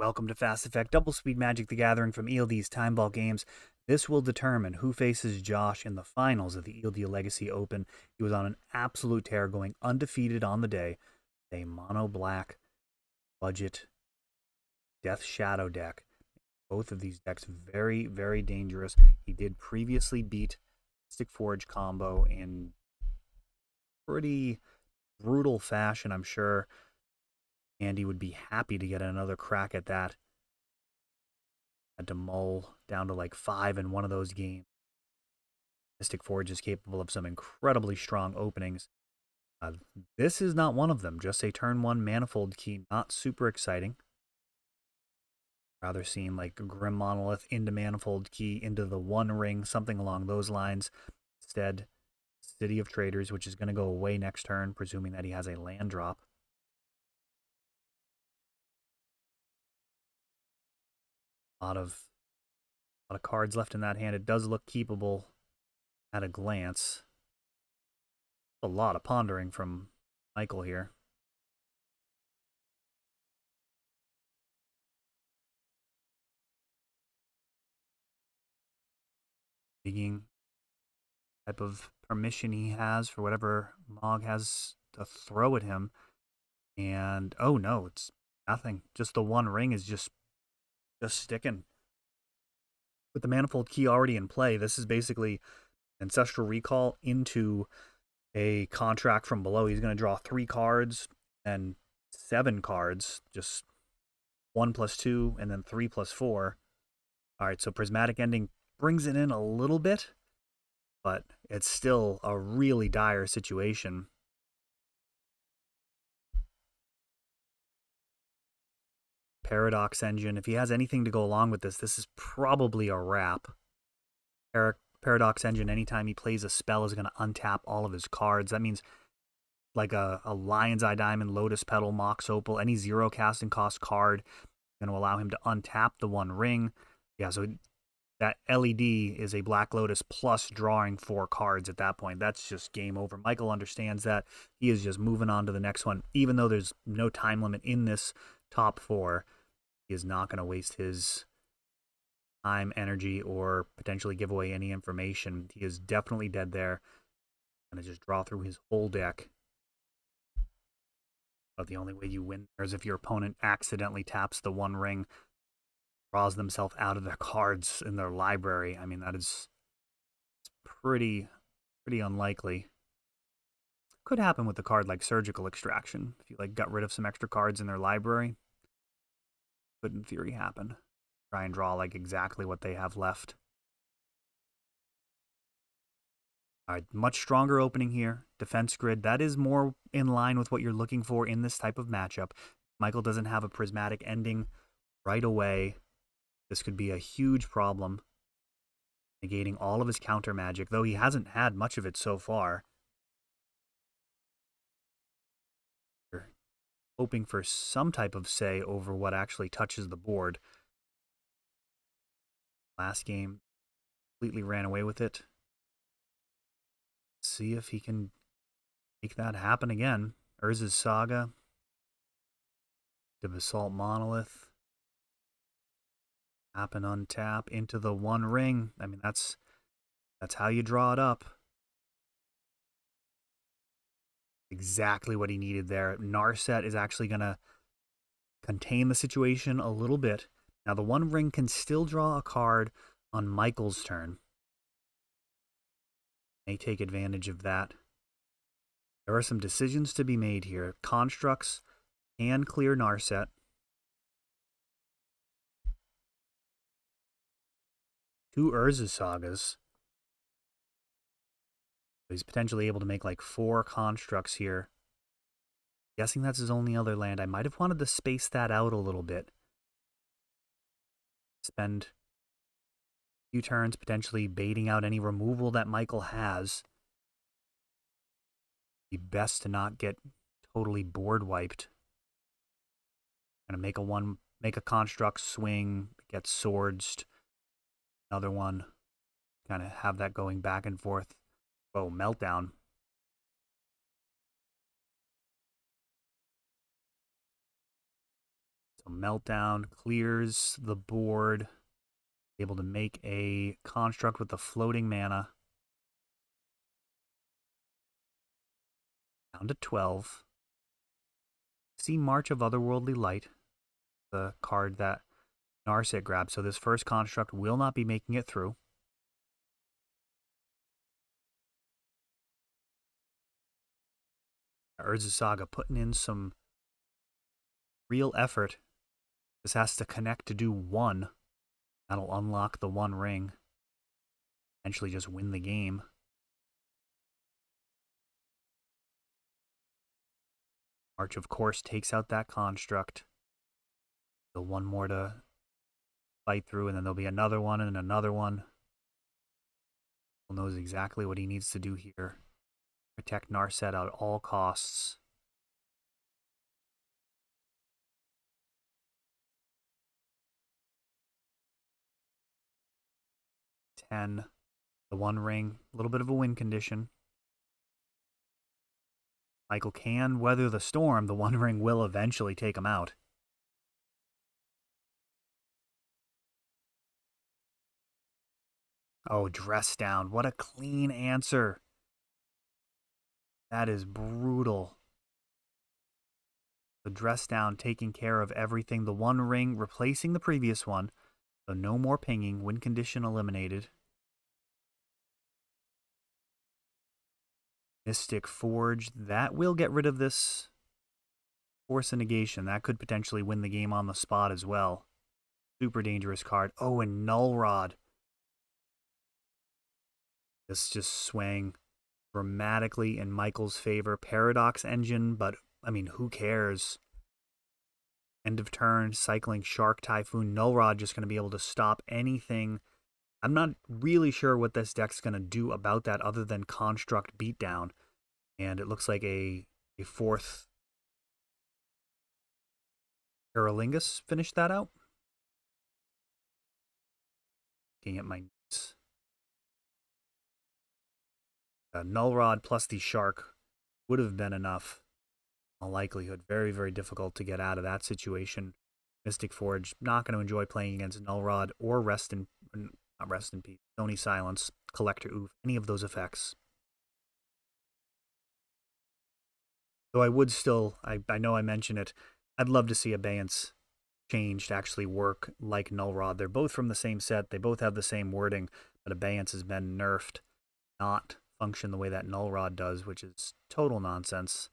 Welcome to Fast Effect Double Speed Magic the Gathering from ELD's Time Ball Games. This will determine who faces Josh in the finals of the ELD Legacy Open. He was on an absolute tear, going undefeated on the day. A mono-black budget Death Shadow deck. Both of these decks very, very dangerous. He did previously beat Mystic Forge combo in pretty brutal fashion, I'm sure. Andy would be happy to get another crack at that. Had to mull down to like 5 in one of those games. Mystic Forge is capable of some incredibly strong openings. This is not one of them. Just a turn 1 Manifold Key. Not super exciting. Rather seeing like Grim Monolith into Manifold Key, into the One Ring, something along those lines. Instead, City of Traders, which is going to go away next turn, presuming that he has a land drop. A lot of cards left in that hand. It does look keepable at a glance. A lot of pondering from Michael here. Digging type of permission he has for whatever Mog has to throw at him. And oh no, it's nothing. Just the One Ring is just sticking. With the Manifold Key already in play, this is basically Ancestral Recall into a contract from below. He's going to draw 3 cards and 7 cards, just 1 + 2 and then 3 + 4. All right, so Prismatic Ending brings it in a little bit, but it's still a really dire situation. Paradox Engine, if he has anything to go along with this, this is probably a wrap. Paradox Engine, anytime he plays a spell, is going to untap all of his cards. That means like a Lion's Eye Diamond, Lotus Petal, Mox Opal, any 0 casting cost card, going to allow him to untap the One Ring. Yeah, so that LED is a Black Lotus plus drawing 4 cards at that point. That's just game over. Michael understands that. He is just moving on to the next one. Even though there's no time limit in this top 4, he is not going to waste his time, energy, or potentially give away any information. He is definitely dead there. Going to just draw through his whole deck. But the only way you win there is if your opponent accidentally taps the One Ring, draws themselves out of their cards in their library. I mean, that is pretty unlikely. Could happen with a card like Surgical Extraction. If you like got rid of some extra cards in their library, could in theory happen. Try and draw like exactly what they have left. All right, much stronger opening here. Defense Grid, that is more in line with what you're looking for in this type of matchup. Michael doesn't have a Prismatic Ending right away. This could be a huge problem, negating all of his counter magic, though he hasn't had much of it so far. Hoping for some type of say over what actually touches the board. Last game, completely ran away with it. See if he can make that happen again. Urza's Saga, the Basalt Monolith, tap and untap into the One Ring. I mean, that's how you draw it up. Exactly what he needed there. Narset is actually going to contain the situation a little bit. Now, the One Ring can still draw a card on Michael's turn. May take advantage of that. There are some decisions to be made here. Constructs can clear Narset. Two Urza Sagas. He's potentially able to make like 4 constructs here. Guessing that's his only other land. I might have wanted to space that out a little bit. Spend a few turns potentially baiting out any removal that Michael has. Be best to not get totally board wiped. Gonna make a construct, swing, get swords. Another one. Kind of have that going back and forth. Oh, Meltdown. So Meltdown clears the board. Able to make a construct with the floating mana. Down to 12. See March of Otherworldly Light, the card that Narset grabbed. So this first construct will not be making it through. Urza Saga putting in some real effort. This has to connect to do 1. That'll unlock the 1 ring. Eventually just win the game. March, of course, takes out that construct. The 1 more to fight through, and then there'll be another one and another one. He knows exactly what he needs to do here. Protect Narset at all costs. The 1 ring, a little bit of a win condition. Michael can weather the storm. The 1 ring will eventually take him out. Oh, Dress Down. What a clean answer. That is brutal. The Dress Down taking care of everything. The 1 ring replacing the previous one. So no more pinging. Win condition eliminated. Mystic Forge. That will get rid of this Force of Negation. That could potentially win the game on the spot as well. Super dangerous card. Oh, and Null Rod. This just swang dramatically in Michael's favor. Paradox Engine, but, I mean, who cares? End of turn, cycling Shark Typhoon. Null Rod just going to be able to stop anything. I'm not really sure what this deck's going to do about that other than Construct Beatdown. And it looks like a 4th Prereleases finished that out. Looking at my notes. Null Rod plus the Shark would have been enough. In all likelihood, very, very difficult to get out of that situation. Mystic Forge, not going to enjoy playing against Null Rod or not Rest in Peace, Stony Silence, Collector Oof, any of those effects. Though I would still, I know I mentioned it, I'd love to see Abeyance change to actually work like Null Rod. They're both from the same set, they both have the same wording, but Abeyance has been nerfed, not function the way that Null Rod does, which is total nonsense.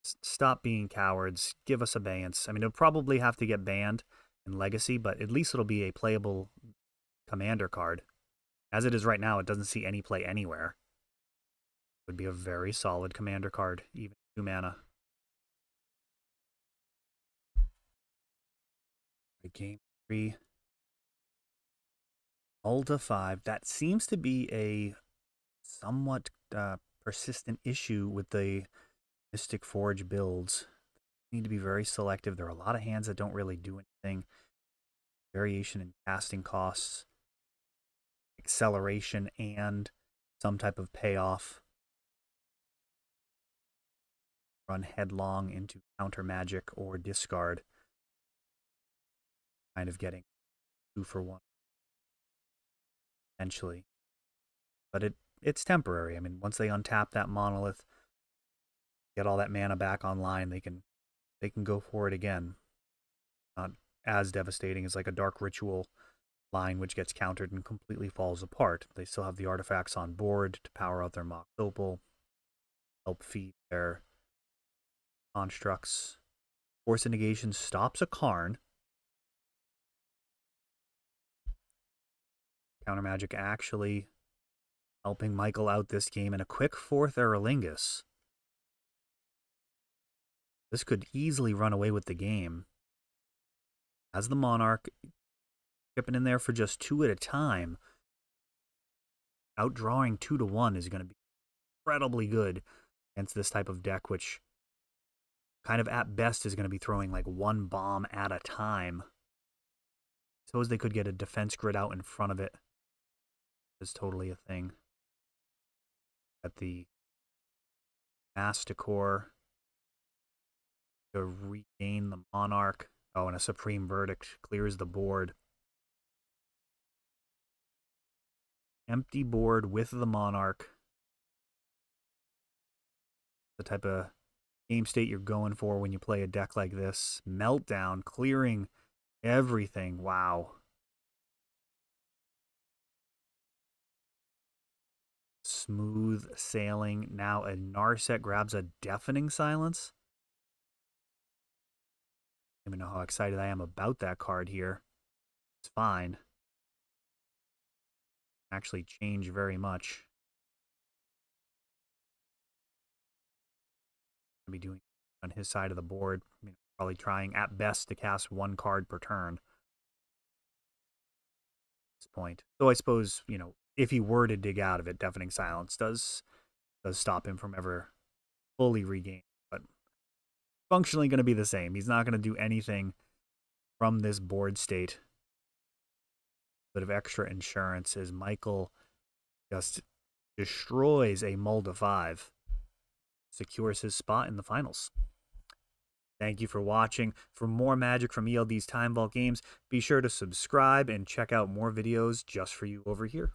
Stop being cowards. Give us Abeyance. I mean, it'll probably have to get banned in Legacy, but at least it'll be a playable commander card. As it is right now, it doesn't see any play anywhere. It would be a very solid commander card, even 2 mana. Game 3. Ulta 5. That seems to be a somewhat persistent issue with the Mystic Forge builds. You need to be very selective. There are a lot of hands that don't really do anything. Variation in casting costs, acceleration, and some type of payoff. Run headlong into counter magic or discard. Kind of getting 2 for 1. Eventually. But it's temporary. I mean, once they untap that monolith, get all that mana back online, they can go for it again. Not as devastating as like a Dark Ritual line, which gets countered and completely falls apart. They still have the artifacts on board to power out their Mox Opal, help feed their constructs. Force of Negation stops a Karn. Counter Magic actually helping Michael out this game, and a quick 4th Aerlingus. This could easily run away with the game. As the Monarch, chipping in there for just 2 at a time. Outdrawing 2 to 1 is going to be incredibly good against this type of deck, which kind of at best is going to be throwing like 1 bomb at a time. Suppose they could get a defense grid out in front of it. It's totally a thing. At the Masticore, to regain the Monarch. Oh, and a Supreme Verdict clears the board. Empty board with the Monarch. The type of game state you're going for when you play a deck like this. Meltdown, clearing everything. Wow. Smooth sailing. Now a Narset grabs a Deafening Silence. I don't even know how excited I am about that card here. It's fine. Actually change very much. I'll be doing on his side of the board. Probably trying at best to cast one card per turn. At this point. Though I suppose, if he were to dig out of it, Deafening Silence does stop him from ever fully regaining. But functionally going to be the same. He's not going to do anything from this board state. Bit of extra insurance as Michael just destroys a Mull to 5. Secures his spot in the finals. Thank you for watching. For more magic from ELD's Time Vault games, be sure to subscribe and check out more videos just for you over here.